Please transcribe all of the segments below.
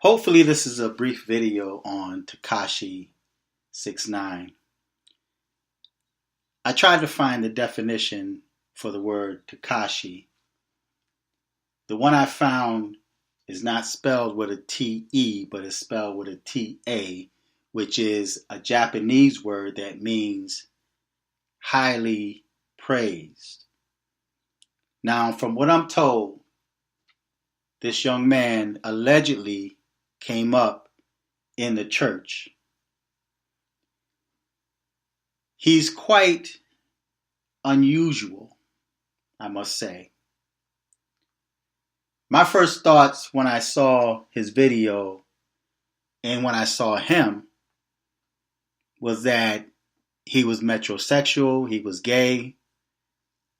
Hopefully this is a brief video on Tekashi 6ix9ine. I tried to find the definition for the word Tekashi. The one I found is not spelled with a T-E, but is spelled with a T-A, which is a Japanese word that means highly praised. Now, from what I'm told, this young man allegedly came up in the church. He's quite unusual, I must say. My first thoughts when I saw his video and when I saw him was that he was metrosexual, he was gay,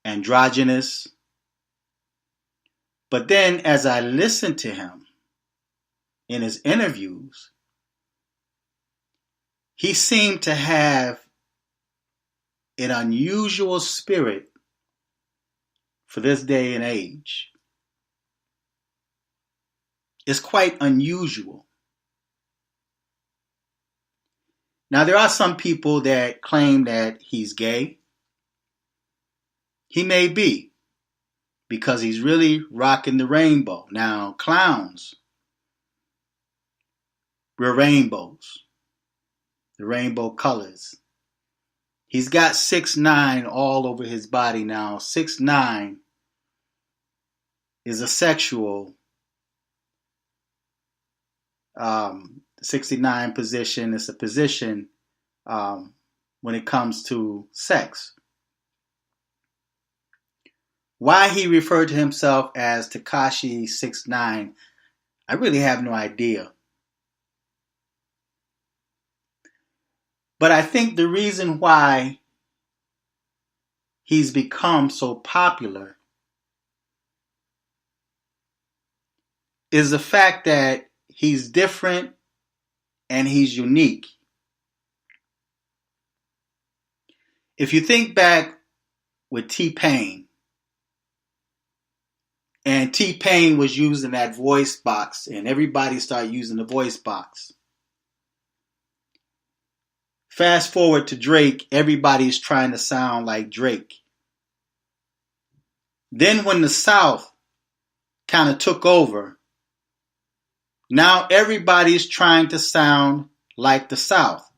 androgynous. But then as I listened to him in his interviews, he seemed to have an unusual spirit for this day and age. It's quite unusual. Now, there are some people that claim that he's gay. He may be, because he's really rocking the rainbow. Now, clowns wear rainbows, the rainbow colors. He's got 6ix9ine all over his body now. 6ix9ine is a sexual 69 position. It's a position when it comes to sex. Why he referred to himself as Tekashi 6ix9ine, I really have no idea. But I think the reason why he's become so popular is the fact that he's different and he's unique. If you think back with T-Pain, and T-Pain was using that voice box, and everybody started using the voice box. Fast forward to Drake, everybody's trying to sound like Drake. Then when the South kind of took over, now everybody's trying to sound like the South.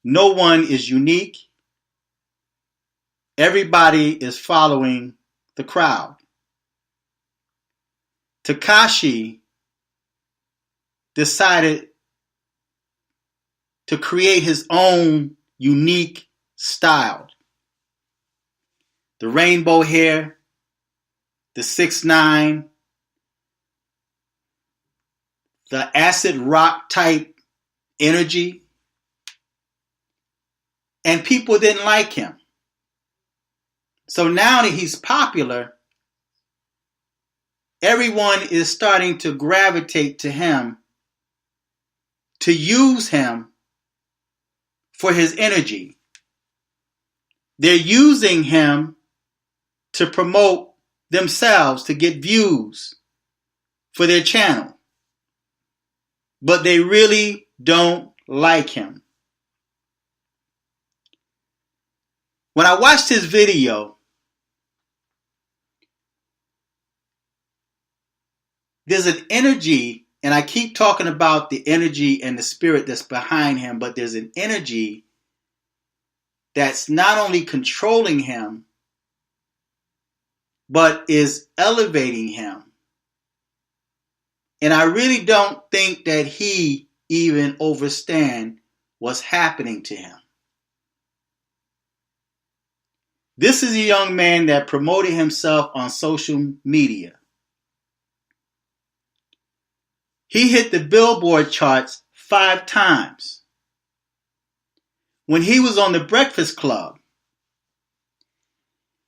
No one is unique. Everybody is following the crowd. Tekashi decided to create his own unique style. The rainbow hair, the 6ix9ine, the acid rock type energy, and people didn't like him. So now that he's popular, everyone is starting to gravitate to him, to use him for his energy. They're using him to promote themselves, to get views for their channel. But they really don't like him. When I watched his video, there's an energy, and I keep talking about the energy and the spirit that's behind him, but there's an energy that's not only controlling him, but is elevating him. And I really don't think that he even understands what's happening to him. This is a young man that promoted himself on social media. He hit the Billboard charts 5 times. When he was on the Breakfast Club,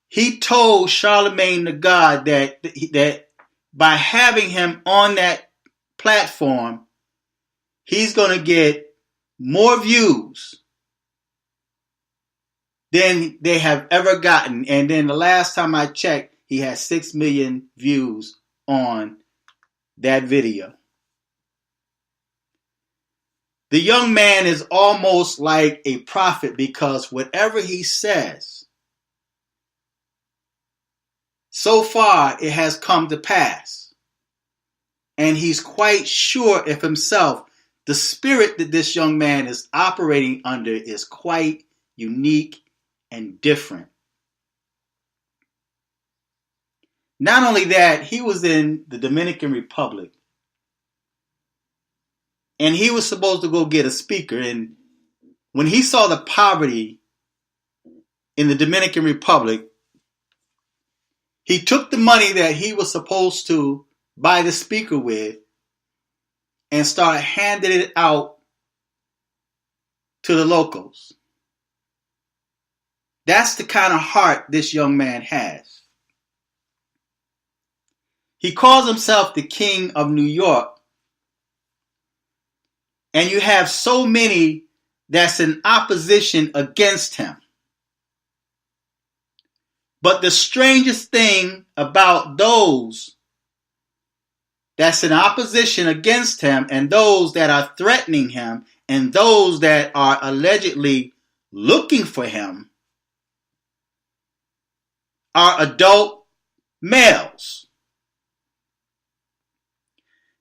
he told Charlemagne the God that by having him on that platform, he's going to get more views than they have ever gotten. And then the last time I checked, he had 6 million views on that video. The young man is almost like a prophet because whatever he says, so far it has come to pass. And he's quite sure of himself. The spirit that this young man is operating under is quite unique and different. Not only that, he was in the Dominican Republic. And he was supposed to go get a speaker. And when he saw the poverty in the Dominican Republic, he took the money that he was supposed to buy the speaker with and started handing it out to the locals. That's the kind of heart this young man has. He calls himself the King of New York. And you have so many that's in opposition against him. But the strangest thing about those that's in opposition against him and those that are threatening him and those that are allegedly looking for him are adult males.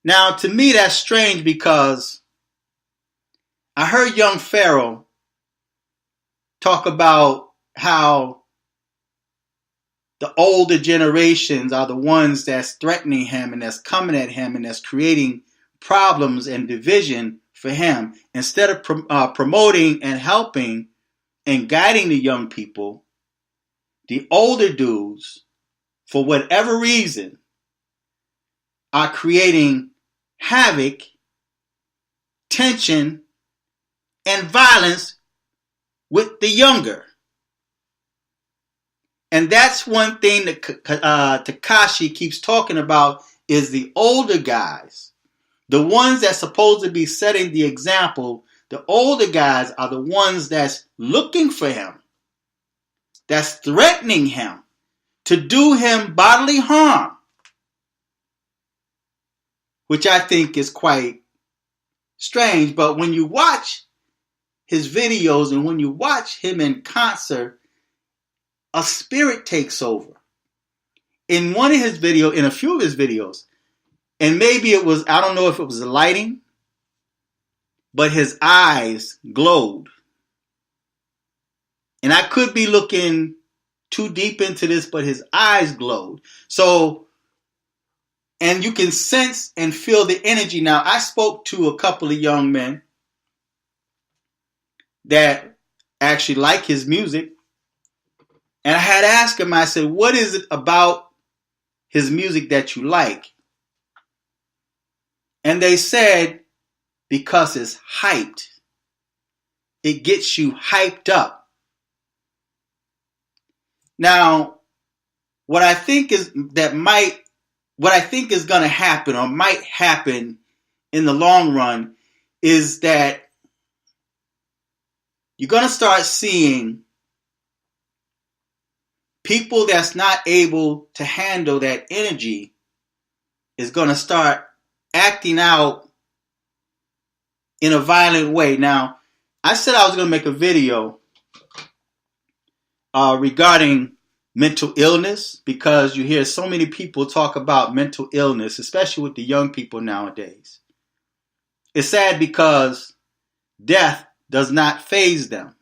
Now, to me, that's strange because I heard young Pharaoh talk about how the older generations are the ones that's threatening him and that's coming at him and that's creating problems and division for him. Instead of promoting and helping and guiding the young people, the older dudes, for whatever reason, are creating havoc, tension, and violence with the younger. And that's one thing that Tekashi keeps talking about is the older guys. The ones that's supposed to be setting the example, the older guys are the ones that's looking for him, that's threatening him to do him bodily harm, which I think is quite strange. But when you watch his videos and when you watch him in concert, a spirit takes over. In one of his videos, in a few of his videos, and maybe it was, I don't know if it was the lighting, but his eyes glowed. And I could be looking too deep into this, but his eyes glowed. So, and you can sense and feel the energy. Now, I spoke to a couple of young men that actually like his music. And I had asked him, I said, what is it about his music that you like? And they said, because it's hyped. It gets you hyped up. Now, what I think is going to happen or might happen in the long run is that you're going to start seeing people that's not able to handle that energy is going to start acting out in a violent way. Now, I said I was going to make a video regarding mental illness because you hear so many people talk about mental illness, especially with the young people nowadays. It's sad because death does not faze them.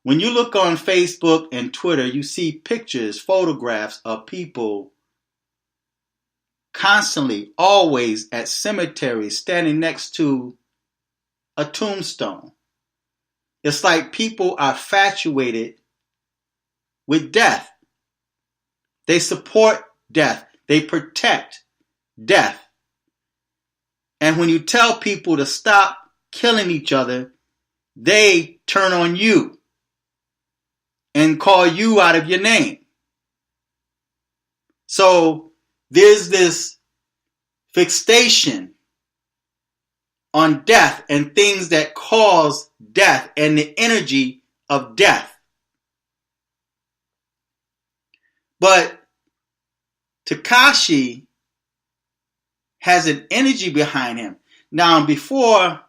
When you look on Facebook and Twitter, you see pictures, photographs of people constantly, always at cemeteries, standing next to a tombstone. It's like people are infatuated with death. They support death. They protect death. And when you tell people to stop killing each other, they turn on you and call you out of your name. So there's this fixation on death and things that cause death and the energy of death. But Tekashi has an energy behind him. Now, before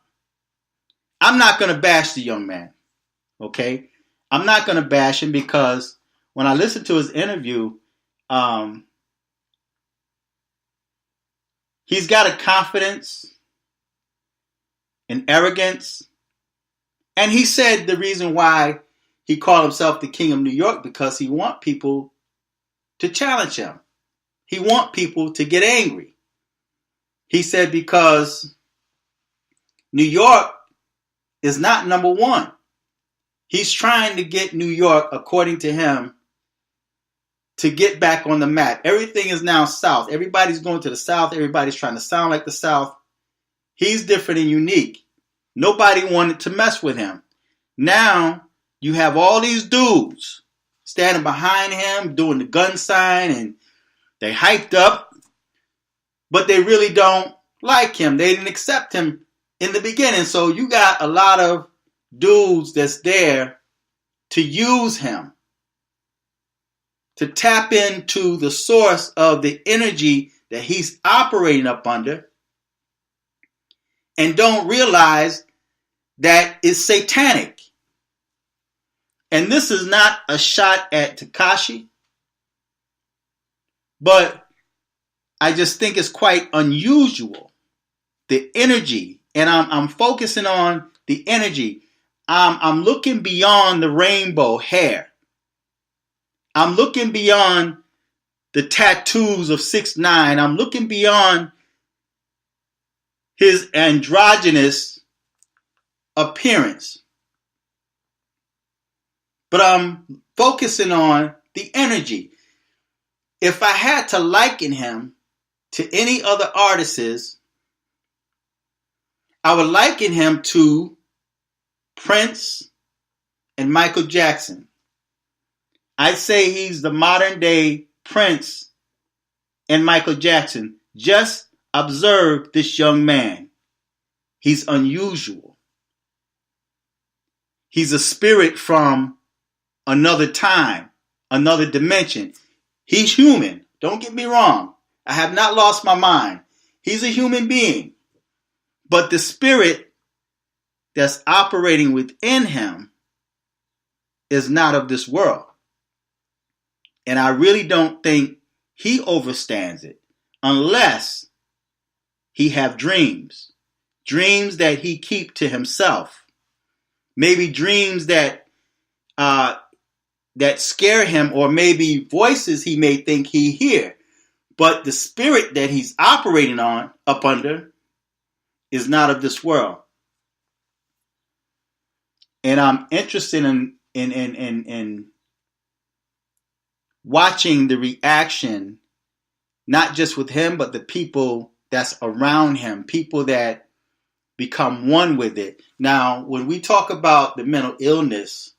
I'm not going to bash the young man, okay? I'm not going to bash him because when I listened to his interview, he's got a confidence, an arrogance, and he said the reason why he called himself the King of New York because he want people to challenge him. He want people to get angry. He said because New York is not number one. He's trying to get New York, according to him, to get back on the map. Everything is now South. Everybody's going to the South. Everybody's trying to sound like the South. He's different and unique. Nobody wanted to mess with him. Now you have all these dudes standing behind him, doing the gun sign, and they hyped up, but they really don't like him. They didn't accept him in the beginning. So you got a lot of dudes that's there to use him, to tap into the source of the energy that he's operating up under, and don't realize that it's satanic. And this is not a shot at Tekashi, but I just think it's quite unusual. The energy, and I'm focusing on the energy. I'm looking beyond the rainbow hair. I'm looking beyond the tattoos of 6ix9ine. I'm looking beyond his androgynous appearance. But I'm focusing on the energy. If I had to liken him to any other artists, I would liken him to Prince and Michael Jackson. I'd say he's the modern day Prince and Michael Jackson. Just observe this young man. He's unusual. He's a spirit from another time, another dimension. He's human. Don't get me wrong. I have not lost my mind. He's a human being. But the spirit that's operating within him is not of this world. And I really don't think he overstands it unless he have dreams. Dreams that he keep to himself. Maybe dreams that scare him, or maybe voices he may think he hear. But the spirit that he's operating on up under is not of this world. And I'm interested in watching the reaction, not just with him, but the people that's around him, people that become one with it. Now, when we talk about the mental illness,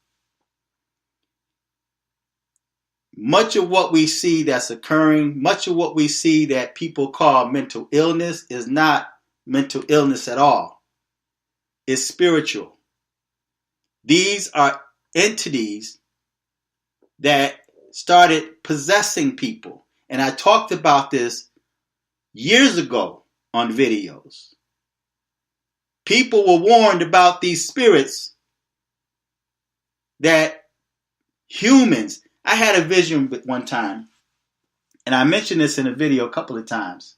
much of what we see that's occurring, much of what we see that people call mental illness is not mental illness at all. It's spiritual. These are entities that started possessing people. And I talked about this years ago on videos. People were warned about these spirits that humans... I had a vision one time, and I mentioned this in a video a couple of times,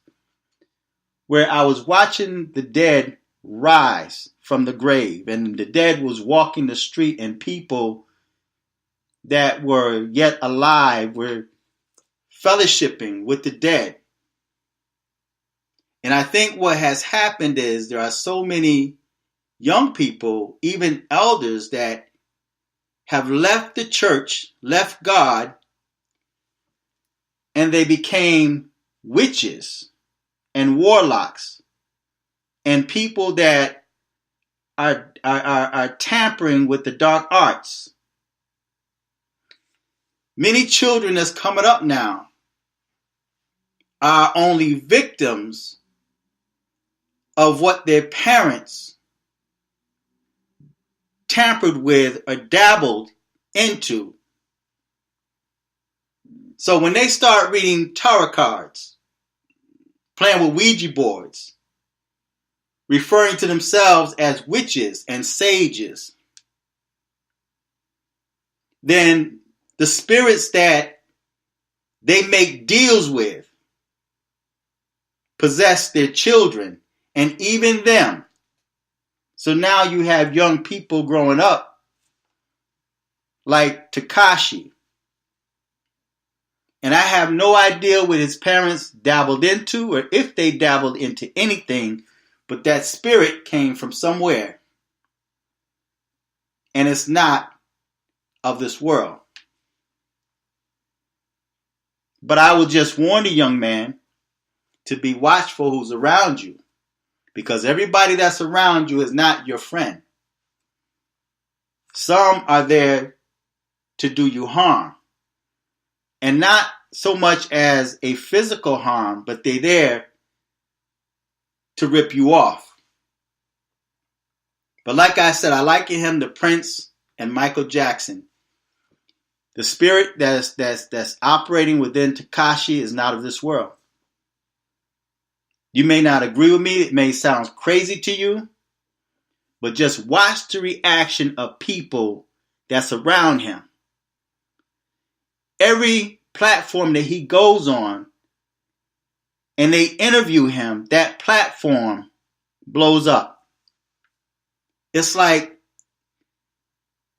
where I was watching the dead rise from the grave, and the dead was walking the street, and people that were yet alive were fellowshipping with the dead. And I think what has happened is there are so many young people, even elders, that have left the church, left God, and they became witches and warlocks and people that are tampering with the dark arts. Many children that's coming up now are only victims of what their parents tampered with or dabbled into. So when they start reading tarot cards, playing with Ouija boards, referring to themselves as witches and sages, then the spirits that they make deals with possess their children and even them. So now you have young people growing up like Tekashi. And I have no idea what his parents dabbled into or if they dabbled into anything, but that spirit came from somewhere. And it's not of this world. But I will just warn the young man to be watchful who's around you, because everybody that's around you is not your friend. Some are there to do you harm, and not so much as a physical harm, but they're there to rip you off. But like I said, I liken him to Prince and Michael Jackson. The spirit that's operating within Tekashi is not of this world. You may not agree with me. It may sound crazy to you. But just watch the reaction of people that's around him. Every platform that he goes on and they interview him, that platform blows up. It's like,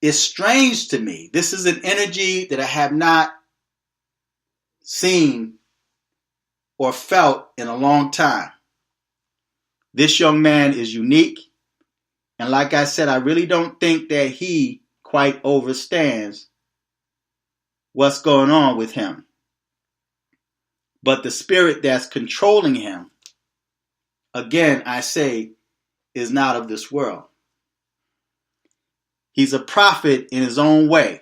it's strange to me. This is an energy that I have not seen or felt in a long time. This young man is unique. And like I said, I really don't think that he quite understands what's going on with him. But the spirit that's controlling him, again, I say, is not of this world. He's a prophet in his own way.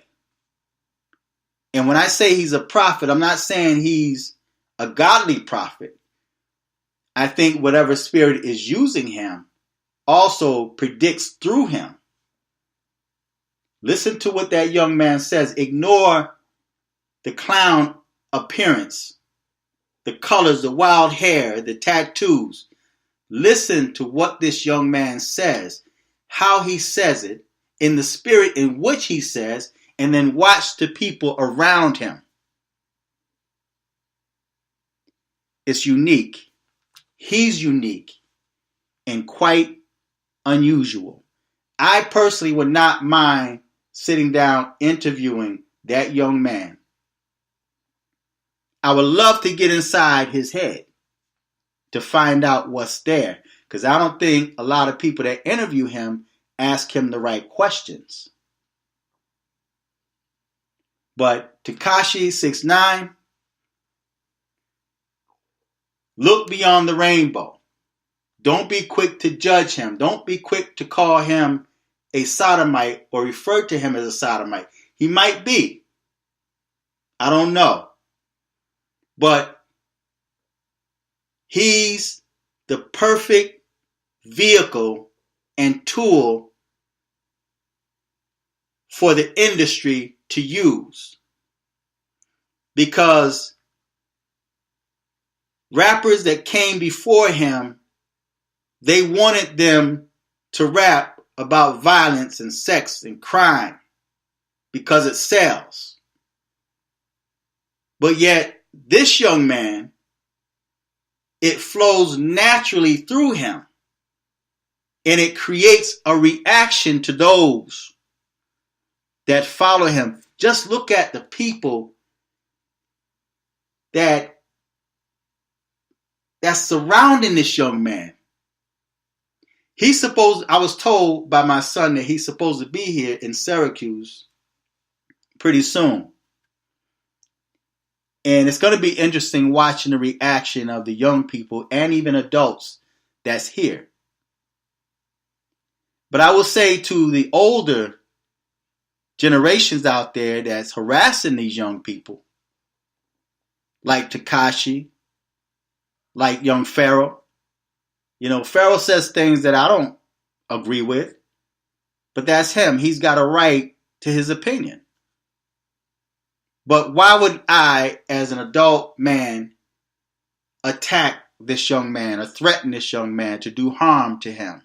And when I say he's a prophet, I'm not saying he's a godly prophet. I think whatever spirit is using him also predicts through him. Listen to what that young man says. Ignore the clown appearance, the colors, the wild hair, the tattoos. Listen to what this young man says, how he says it, in the spirit in which he says, and then watch the people around him. It's unique. He's unique and quite unusual. I personally would not mind sitting down interviewing that young man. I would love to get inside his head to find out what's there, because I don't think a lot of people that interview him ask him the right questions. But Tekashi 6ix9ine, look beyond the rainbow. Don't be quick to judge him. Don't be quick to call him a sodomite or refer to him as a sodomite. He might be. I don't know. But he's the perfect vehicle and tool for the industry to use. Because rappers that came before him, they wanted them to rap about violence and sex and crime because it sells. But yet, this young man, it flows naturally through him. And it creates a reaction to those that follow him. Just look at the people that's surrounding this young man. I was told by my son that he's supposed to be here in Syracuse pretty soon. And it's going to be interesting watching the reaction of the young people and even adults that's here. But I will say to the older generations out there that's harassing these young people, like Tekashi, like young Pharaoh. You know, Pharaoh says things that I don't agree with, but that's him. He's got a right to his opinion. But why would I, as an adult man, attack this young man or threaten this young man to do harm to him?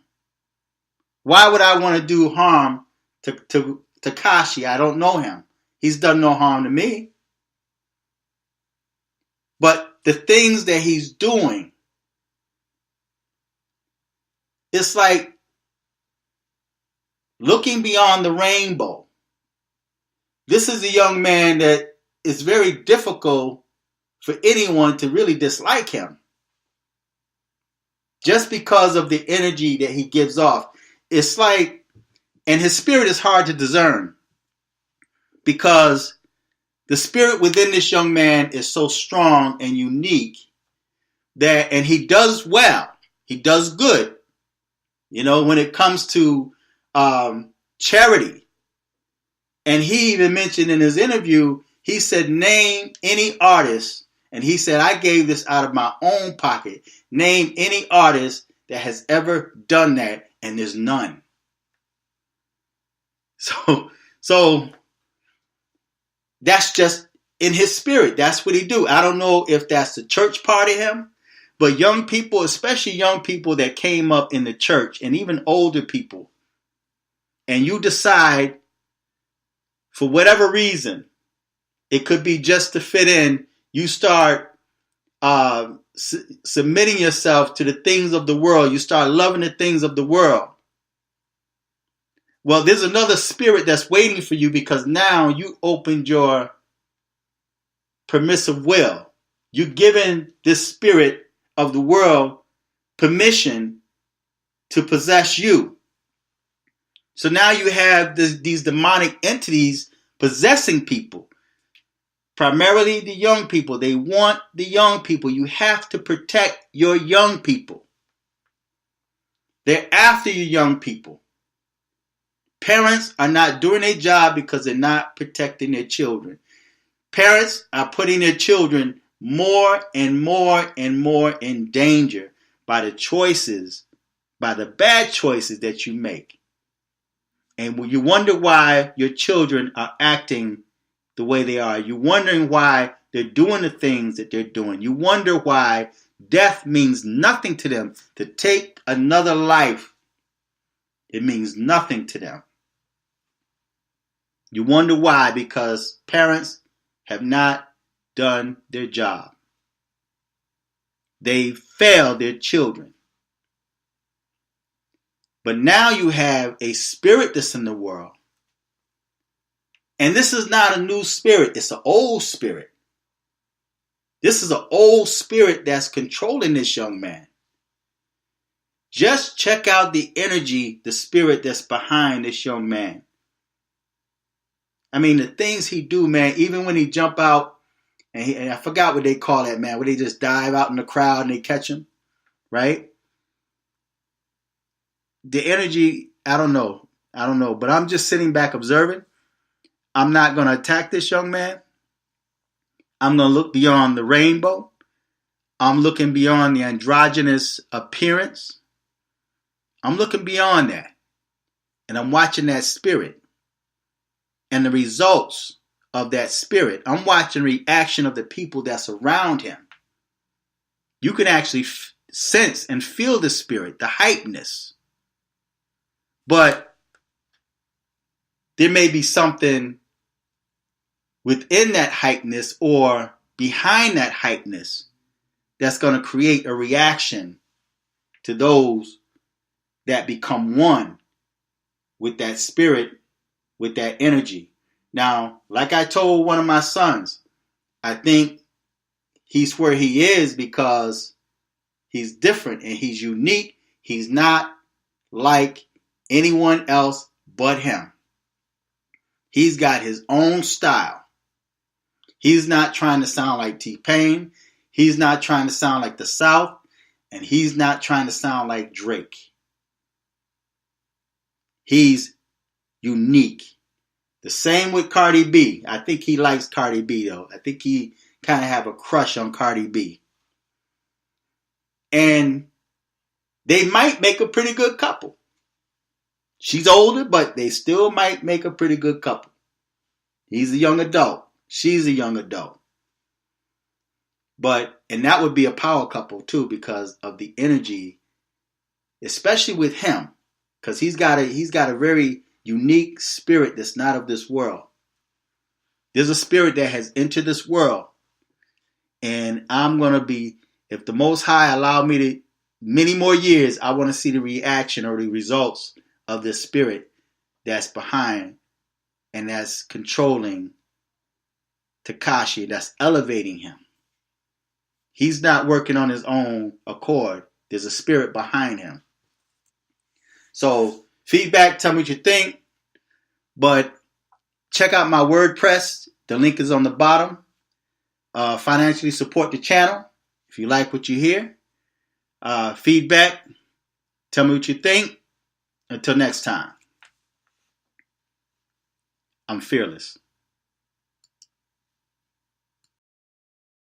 Why would I want to do harm to Tekashi? I don't know him. He's done no harm to me. But the things that he's doing, it's like looking beyond the rainbow. This is a young man that it's very difficult for anyone to really dislike him. Just because of the energy that he gives off. It's like, and his spirit is hard to discern. Because the spirit within this young man is so strong and unique that, and he does well. He does good. You know, when it comes to charity. And he even mentioned in his interview, he said, name any artist. And he said, I gave this out of my own pocket. Name any artist that has ever done that. And there's none. So that's just in his spirit. That's what he do. I don't know if that's the church part of him. But young people, especially young people that came up in the church and even older people, and you decide for whatever reason, it could be just to fit in, you start submitting yourself to the things of the world. You start loving the things of the world. Well, there's another spirit that's waiting for you because now you opened your permissive will. You've given this spirit of the world permission to possess you. So now you have these demonic entities possessing people. Primarily the young people. They want the young people. You have to protect your young people. They're after your young people. Parents are not doing their job because they're not protecting their children. Parents are putting their children more and more and more in danger by the choices, by the bad choices that you make. And you wonder why your children are acting the way they are. You're wondering why they're doing the things that they're doing. You wonder why death means nothing to them. To take another life, it means nothing to them. You wonder why, because parents have not done their job. They failed their children. But now you have a spirit that's in the world. And this is not a new spirit. It's an old spirit. This is an old spirit that's controlling this young man. Just check out the energy, the spirit that's behind this young man. I mean, the things he do, man, even when he jump out, and I forgot what they call that, man, where they just dive out in the crowd and they catch him, right? The energy, I don't know, but I'm just sitting back observing. I'm not going to attack this young man. I'm going to look beyond the rainbow. I'm looking beyond the androgynous appearance. I'm looking beyond that. And I'm watching that spirit and the results of that spirit. I'm watching the reaction of the people that's around him. You can actually sense and feel the spirit, the hypeness. But there may be something within that hypeness or behind that hypeness that's going to create a reaction to those that become one with that spirit, with that energy. Now, like I told one of my sons, I think he's where he is because he's different and he's unique. He's not like anyone else but him. He's got his own style. He's not trying to sound like T-Pain. He's not trying to sound like the South. And he's not trying to sound like Drake. He's unique. The same with Cardi B. I think he likes Cardi B, though. I think he kind of have a crush on Cardi B. And they might make a pretty good couple. She's older, but they still might make a pretty good couple. He's a young adult. She's a young adult. And that would be a power couple too, because of the energy, especially with him, because he's got a very unique spirit that's not of this world. There's a spirit that has entered this world, and I'm gonna be, if the Most High allow me to many more years, I want to see the reaction or the results of this spirit that's behind and that's controlling Tekashi, that's elevating him. He's not working on his own accord. There's a spirit behind him. So feedback, tell me what you think. But check out my WordPress. The link is on the bottom. Financially support the channel if you like what you hear. Feedback, tell me what you think. Until next time, I'm fearless.